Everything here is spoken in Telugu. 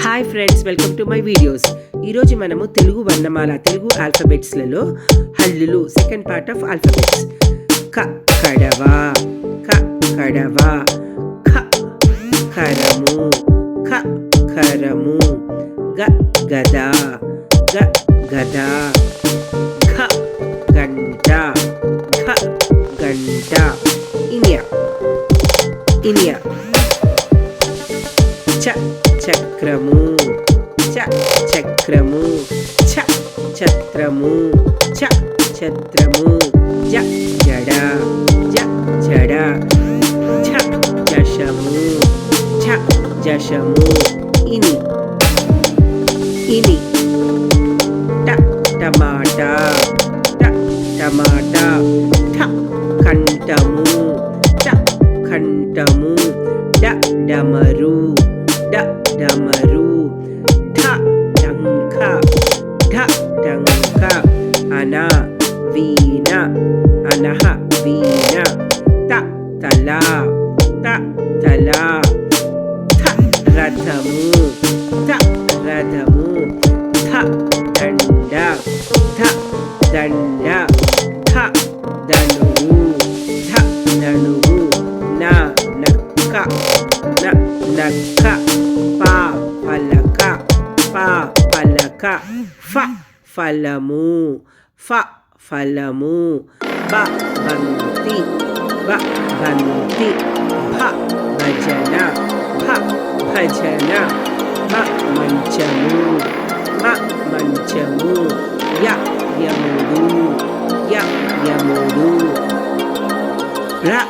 Hi friends, welcome to my videos. ఈరోజు మనము తెలుగు వర్ణమాల, తెలుగు ఆల్ఫబెట్స్లలో హల్లులు, సెకండ్ పార్ట్ ఆఫ్ ఆల్ఫబెట్స్. క కడవ, క కడవ, ఖ ఖరము, ఖ ఖరము, గ గద, గ గద, ఘ గంట, ఘ గంట, ఇనియ ఇనియ, చ చక్రము, చ చక్రము, ఛ ఛత్రము, చ ఛత్రము, జ జడ, జ జడ, ఝ జశము, ఝ జశము, ఇని ఇని, ట టమాటా, ట టమాటా, ఠ కంఠము, ట కంఠము, డ డమరు, డ డమరు, ఢ ఢంఖ, ఢ ఢంఖ, అన వీణ, అనహ వీణ, త తల, త తల, థ రథము, థ రథము, ధ దండ, ధ దండ, థ ధనువు, ధ ధనువు, న నక్క, న నక్క, పా పలక, పా పలక, ఫ ఫలము, ఫ ఫలము, బ బంతి, బ బంతి, భ భజన, భ భజన, మ మంచము, మ మంచము, య యముడు, య యముడు, ర